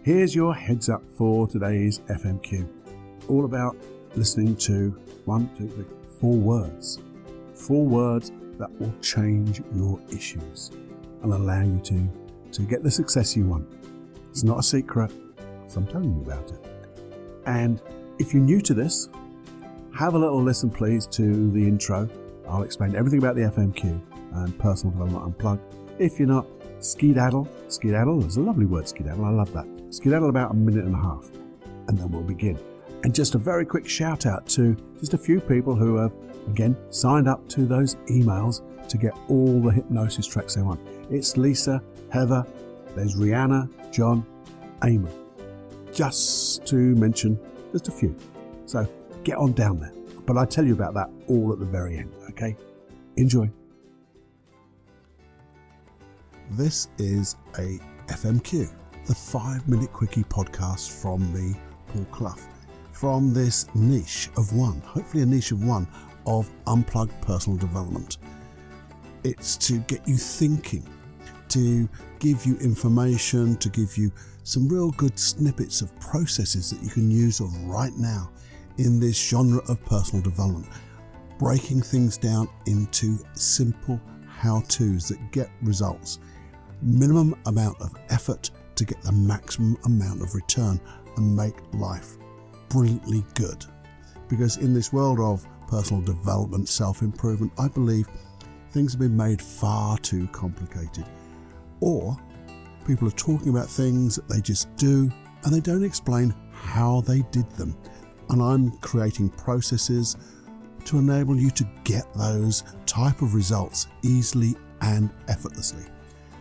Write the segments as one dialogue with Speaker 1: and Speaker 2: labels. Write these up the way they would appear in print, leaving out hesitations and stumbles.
Speaker 1: Here's your heads up for today's FMQ. All about listening to 4 words. 4 words that will change your issues and allow you to get the success you want. It's not a secret, so I'm telling you about it. And if you're new to this, have a little listen please to the intro. I'll explain everything about the FMQ and Personal Development Unplugged. If you're not, skedaddle is a lovely word, skedaddle, I love that. Skedaddle about 1.5 minutes and then we'll begin. And just a very quick shout out to just a few people who have, again, signed up to those emails to get all the hypnosis tracks they want. It's Lisa, Heather, there's Rihanna, John, Eamon. Just to mention just a few. So get on down there. But I'll tell you about that all at the very end, okay? Enjoy. This is a FMQ, the 5-minute quickie podcast from me, Paul Clough, from this niche of one, hopefully a niche of one, of unplugged personal development. It's to get you thinking, to give you information, to give you some real good snippets of processes that you can use right now in this genre of personal development, breaking things down into simple how-tos that get results. Minimum amount of effort to get the maximum amount of return and make life brilliantly good. Because in this world of personal development, self-improvement, I believe things have been made far too complicated. Or people are talking about things that they just do and they don't explain how they did them. And I'm creating processes to enable you to get those type of results easily and effortlessly.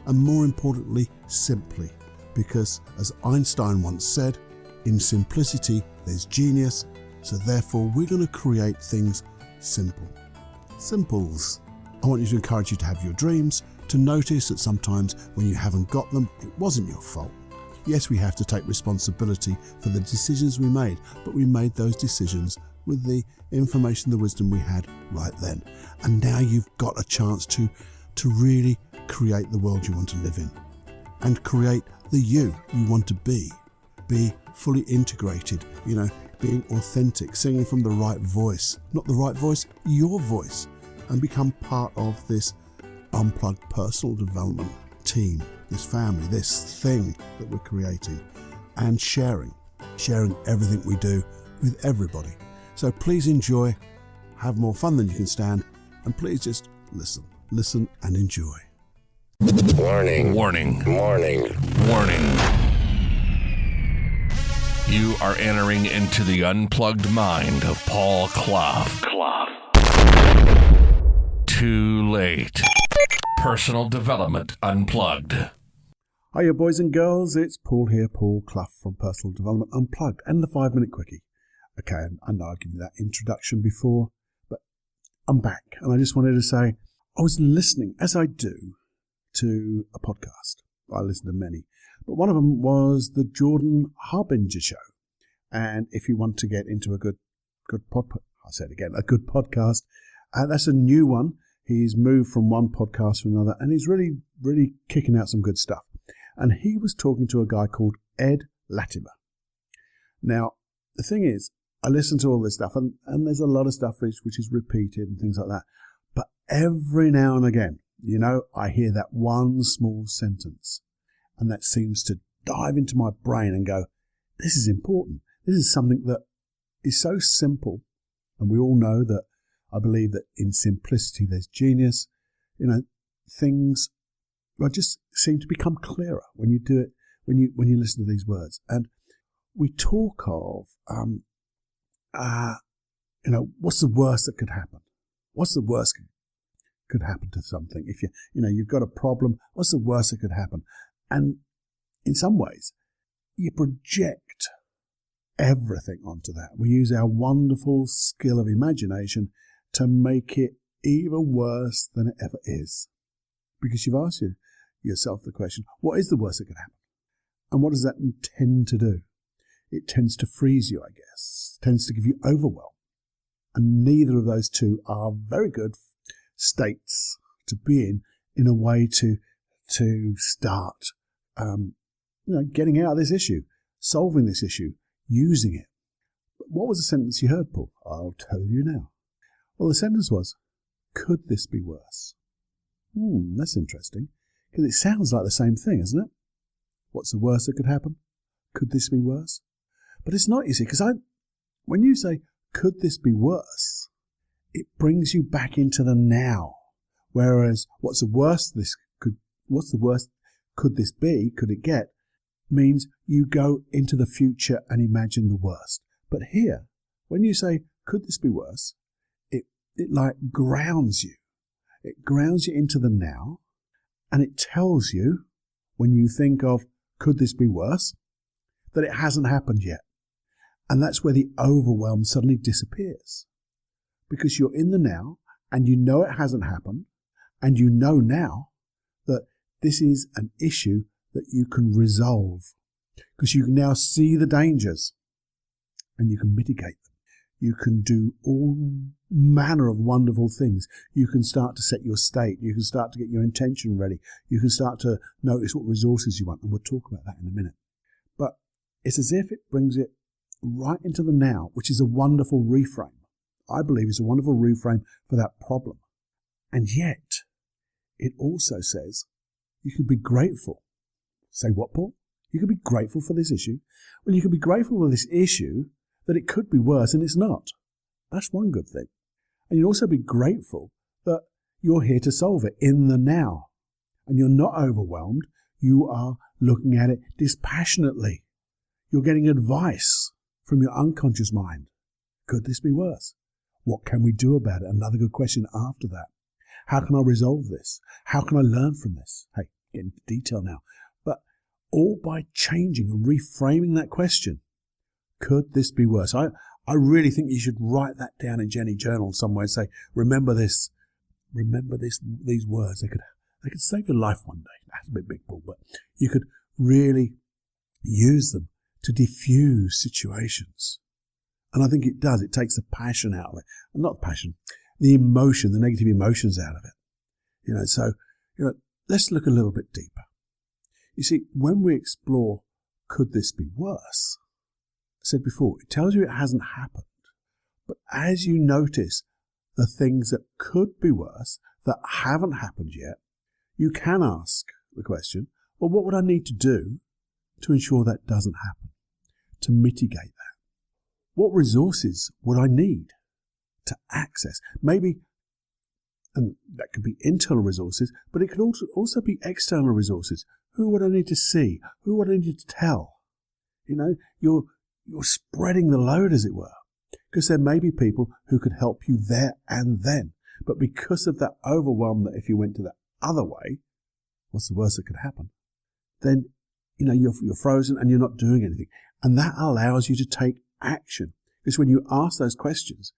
Speaker 1: And more importantly, simply, because as Einstein once said, in simplicity there's genius, so therefore we're going to create things simple. Simples. I want you to encourage you to have your dreams, to notice that sometimes when you haven't got them, it wasn't your fault. Yes, we have to take responsibility for the decisions we made, but we made those decisions with the information, the wisdom we had right then. And now you've got a chance to really create the world you want to live in and create the you want to be fully integrated, being authentic, singing from the right voice, not the right voice, your voice, and become part of this unplugged personal development team, this family, this thing that we're creating, and sharing everything we do with everybody. So please enjoy, have more fun than you can stand, and please just listen and enjoy.
Speaker 2: Warning. You are entering into the unplugged mind of Paul Clough. Too late. Personal Development Unplugged.
Speaker 1: Hiya boys and girls, it's Paul here, Paul Clough from Personal Development Unplugged and the 5-minute quickie. Okay, I know I gave you that introduction before, but I'm back and I just wanted to say I was listening, as I do, to a podcast. I listen to many, but one of them was the Jordan Harbinger Show. And if you want to get into a good podcast, that's a new one. He's moved from one podcast to another, and he's really, really kicking out some good stuff. And he was talking to a guy called Ed Latimer. Now, the thing is, I listen to all this stuff, and there's a lot of stuff which is repeated and things like that. But every now and again, I hear that one small sentence, and that seems to dive into my brain and go, this is important. This is something that is so simple. And we all know that I believe that in simplicity there's genius. Things just seem to become clearer when you do it, when you listen to these words. And we talk of, what's the worst that could happen? What's the worst could happen to something? If you've got a problem, what's the worst that could happen? And in some ways, you project everything onto that. We use our wonderful skill of imagination to make it even worse than it ever is. Because you've asked yourself the question, what is the worst that could happen? And what does that tend to do? It tends to freeze you, I guess. It tends to give you overwhelm. And neither of those two are very good states to be in a way to start getting out of this issue, solving this issue, using it. But what was the sentence you heard, Paul? I'll tell you now. Well, the sentence was, could this be worse? That's interesting, because it sounds like the same thing, isn't it? What's the worst that could happen? Could this be worse? But it's not, you see, because when you say, could this be worse, it brings you back into the now. Whereas, what's the worst could this be, could it get, means you go into the future and imagine the worst. But here, when you say, could this be worse, it like grounds you. It grounds you into the now, and it tells you, when you think of, could this be worse, that it hasn't happened yet. And that's where the overwhelm suddenly disappears. Because you're in the now, and you know it hasn't happened, and you know now that this is an issue that you can resolve. Because you can now see the dangers, and you can mitigate them. You can do all manner of wonderful things. You can start to set your state. You can start to get your intention ready. You can start to notice what resources you want. And we'll talk about that in a minute. But it's as if it brings it right into the now, which is a wonderful reframe. I believe it's a wonderful reframe for that problem. And yet, it also says you can be grateful. Say what, Paul? You can be grateful for this issue? Well, you can be grateful for this issue that it could be worse and it's not. That's one good thing. And you'll also be grateful that you're here to solve it in the now. And you're not overwhelmed. You are looking at it dispassionately. You're getting advice from your unconscious mind. Could this be worse? What can we do about it? Another good question after that. How can I resolve this? How can I learn from this? Hey, get into detail now. But all by changing and reframing that question. Could this be worse? I really think you should write that down in Jenny Journal somewhere and say, remember this. Remember these words. They could save your life one day. That's a bit big, Paul, but you could really use them to diffuse situations. And I think it does. It takes the passion out of it. And not passion, the emotion, the negative emotions out of it. So let's look a little bit deeper. You see, when we explore, could this be worse? I said before, it tells you it hasn't happened. But as you notice the things that could be worse, that haven't happened yet, you can ask the question, well, what would I need to do to ensure that doesn't happen? To mitigate that? What resources would I need to access? Maybe, and that could be internal resources, but it could also be external resources. Who would I need to see? Who would I need to tell? You're spreading the load, as it were, because there may be people who could help you there and then. But because of that overwhelm, that if you went to the other way, what's the worst that could happen? Then, you're frozen and you're not doing anything. And that allows you to take action. Because when you ask those questions,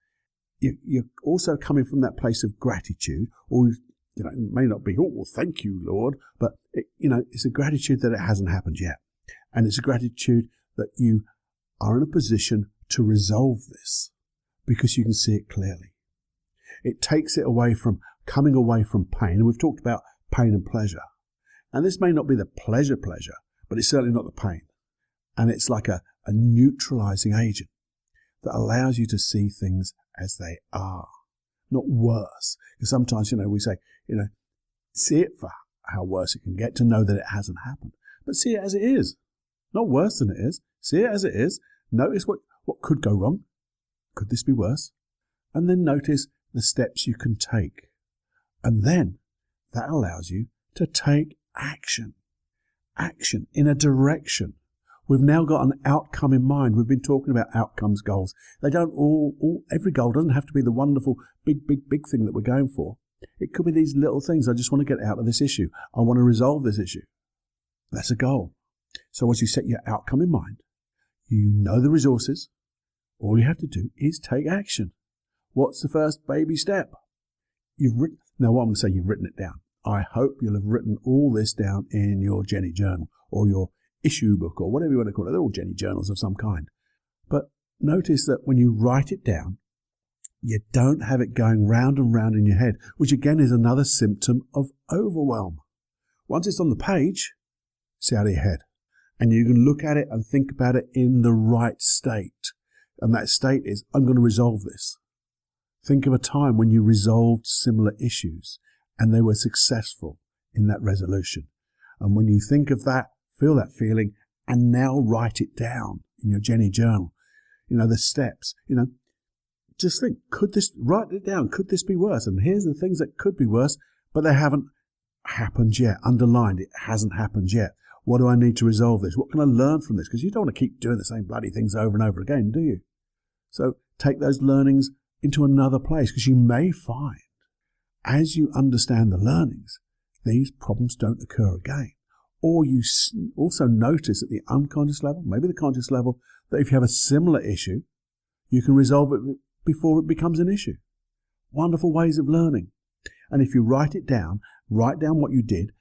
Speaker 1: you're also coming from that place of gratitude, or, it may not be, oh, well, thank you, Lord, but, it's a gratitude that it hasn't happened yet. And it's a gratitude that you are in a position to resolve this because you can see it clearly. It takes it coming away from pain. And we've talked about pain and pleasure. And this may not be the pleasure, but it's certainly not the pain. And it's like a neutralizing agent that allows you to see things as they are, not worse. Because sometimes, we say, see it for how worse it can get, to know that it hasn't happened. But see it as it is, not worse than it is. See it as it is. Notice what could go wrong. Could this be worse? And then notice the steps you can take. And then that allows you to take action. Action in a direction. We've now got an outcome in mind. We've been talking about outcomes goals. They don't every goal doesn't have to be the wonderful, big thing that we're going for. It could be these little things. I just want to get out of this issue. I want to resolve this issue. That's a goal. So once you set your outcome in mind, you know the resources. All you have to do is take action. What's the first baby step? Now what I'm going to say, you've written it down. I hope you'll have written all this down in your Jenny Journal or your issue book or whatever you want to call it. They're all Jenny Journals of some kind. But notice that when you write it down, you don't have it going round and round in your head, which again is another symptom of overwhelm. Once it's on the page, it's out of your head. And you can look at it and think about it in the right state. And that state is, I'm going to resolve this. Think of a time when you resolved similar issues and they were successful in that resolution. And when you think of that, feel that feeling, and now write it down in your Jenny journal. The steps, just think, write it down, could this be worse? And here's the things that could be worse, but they haven't happened yet. Underlined, it hasn't happened yet. What do I need to resolve this? What can I learn from this? Because you don't want to keep doing the same bloody things over and over again, do you? So take those learnings into another place, because you may find, as you understand the learnings, these problems don't occur again. Or you also notice at the unconscious level, maybe the conscious level, that if you have a similar issue, you can resolve it before it becomes an issue. Wonderful ways of learning. And if you write down what you did,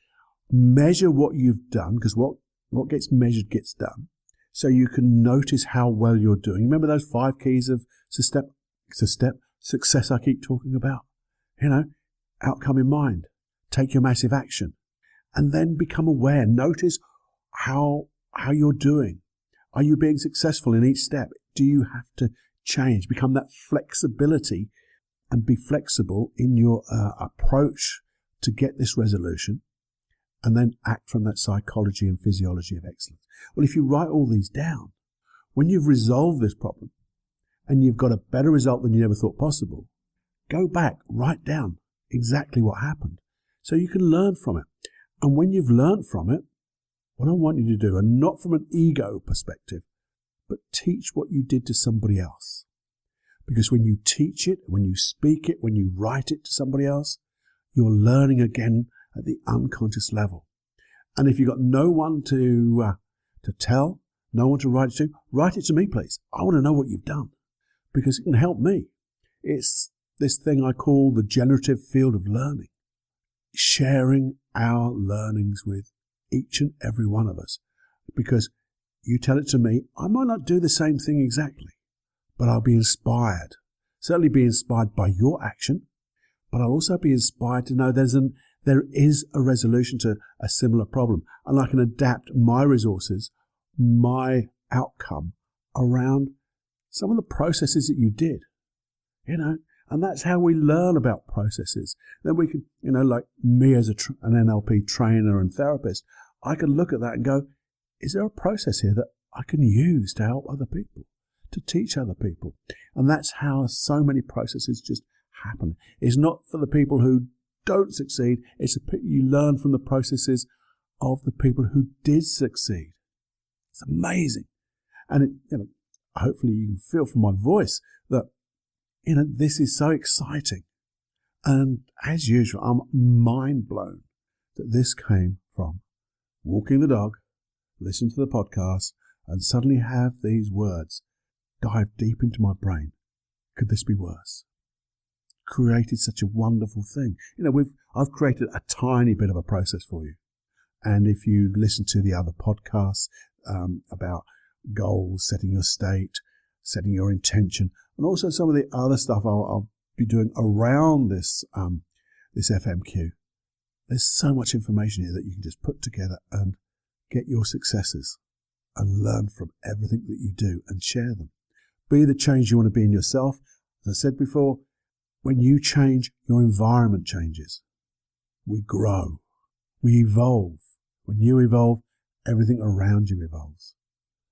Speaker 1: measure what you've done, because what gets measured gets done, so you can notice how well you're doing. Remember those 5 keys of success I keep talking about? Outcome in mind. Take your massive action. And then become aware. Notice how you're doing. Are you being successful in each step? Do you have to change? Become that flexibility and be flexible in your approach to get this resolution, and then act from that psychology and physiology of excellence. Well, if you write all these down, when you've resolved this problem and you've got a better result than you ever thought possible, go back, write down exactly what happened so you can learn from it. And when you've learned from it, what I want you to do, and not from an ego perspective, but teach what you did to somebody else. Because when you teach it, when you speak it, when you write it to somebody else, you're learning again at the unconscious level. And if you've got no one to tell, no one to write it to me, please. I want to know what you've done, because it can help me. It's this thing I call the generative field of learning. Sharing our learnings with each and every one of us. Because you tell it to me, I might not do the same thing exactly, but I'll be inspired. Certainly be inspired by your action, but I'll also be inspired to know there is a resolution to a similar problem, and I can adapt my resources, my outcome around some of the processes that you did. And that's how we learn about processes. Then we can, like me as an NLP trainer and therapist, I can look at that and go, is there a process here that I can use to help other people, to teach other people? And that's how so many processes just happen. It's not for the people who don't succeed. It's you learn from the processes of the people who did succeed. It's amazing. And hopefully you can feel from my voice that this is so exciting. And as usual, I'm mind blown that this came from walking the dog, listen to the podcast, and suddenly have these words dive deep into my brain. Could this be worse? Created such a wonderful thing. I've created a tiny bit of a process for you. And if you listen to the other podcasts about goals, setting your state, setting your intention, and also some of the other stuff I'll be doing around this FMQ. There's so much information here that you can just put together and get your successes and learn from everything that you do and share them. Be the change you want to be in yourself. As I said before, when you change, your environment changes. We grow. We evolve. When you evolve, everything around you evolves.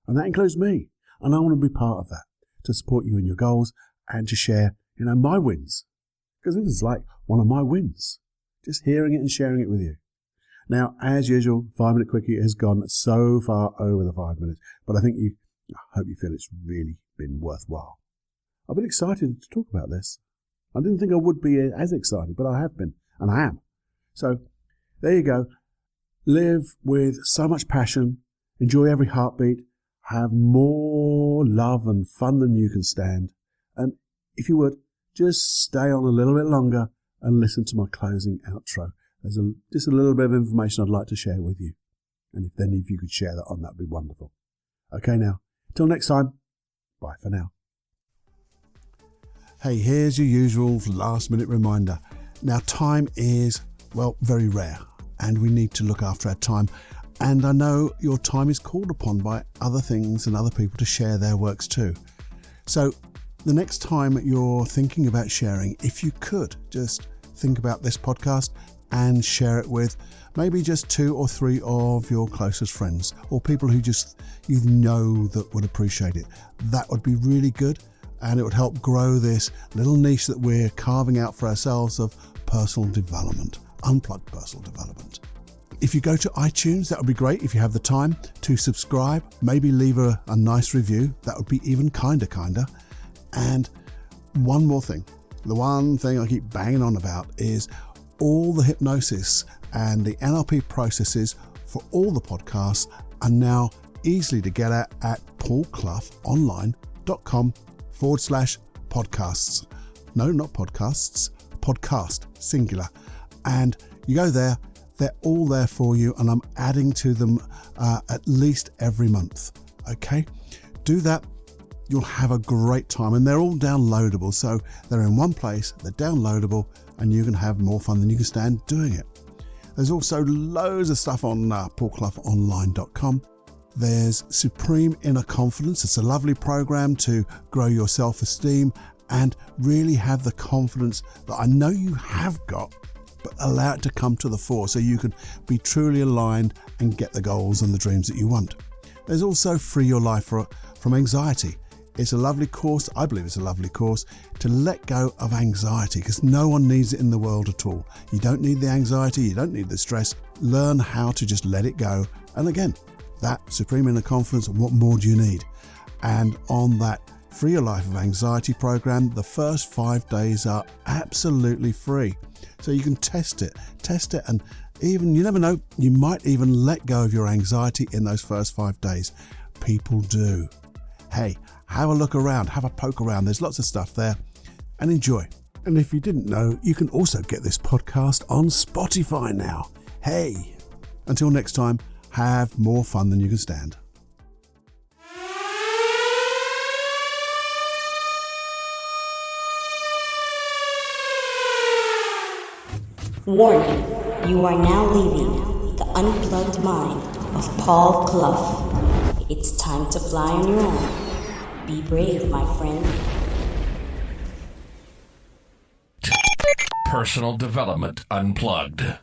Speaker 1: And that includes me. And I want to be part of that, to support you in your goals and to share, my wins. Because this is like one of my wins. Just hearing it and sharing it with you. Now, as usual, 5 Minute Quickie has gone so far over the 5 minutes, but I hope you feel it's really been worthwhile. I've been excited to talk about this. I didn't think I would be as excited, but I have been, and I am. So, there you go. Live with so much passion, enjoy every heartbeat, have more love and fun than you can stand, and if you would, just stay on a little bit longer and listen to my closing outro. There's just a little bit of information I'd like to share with you. And if any of you could share that on, that'd be wonderful. Okay now, till next time, bye for now. Hey, here's your usual last minute reminder. Now time is, very rare, and we need to look after our time. And I know your time is called upon by other things and other people to share their works too. So the next time you're thinking about sharing, if you could just think about this podcast and share it with maybe just 2 or 3 of your closest friends or people who just you know that would appreciate it. That would be really good, and it would help grow this little niche that we're carving out for ourselves of personal development, unplugged personal development. If you go to iTunes, that would be great. If you have the time to subscribe, maybe leave a nice review. That would be even kinder. And one more thing. The one thing I keep banging on about is all the hypnosis and the NLP processes for all the podcasts are now easily to get at paulcloughonline.com/podcasts. No, not podcasts, podcast, singular. And you go there, they're all there for you, and I'm adding to them at least every month. Okay? Do that. You'll have a great time, and they're all downloadable. So they're in one place, they're downloadable, and you can have more fun than you can stand doing it. There's also loads of stuff on paulcloughonline.com. There's Supreme Inner Confidence. It's a lovely program to grow your self-esteem and really have the confidence that I know you have got, but allow it to come to the fore so you can be truly aligned and get the goals and the dreams that you want. There's also Free Your Life from Anxiety. It's a lovely course, I believe it's a lovely course, to let go of anxiety, because no one needs it in the world at all. You don't need the anxiety, you don't need the stress. Learn how to just let it go. And again, that Supreme Inner Confidence, what more do you need? And on that Free Your Life of Anxiety program, the first 5 days are absolutely free. So you can test it, and even, you never know, you might even let go of your anxiety in those first 5 days. People do. Hey, have a look around, have a poke around. There's lots of stuff there, and enjoy. And if you didn't know, you can also get this podcast on Spotify now. Hey, until next time, have more fun than you can stand.
Speaker 3: Warning, you are now leaving the unplugged mind of Paul Clough. It's time to fly on your own. Be brave, my friend.
Speaker 2: Personal Development Unplugged.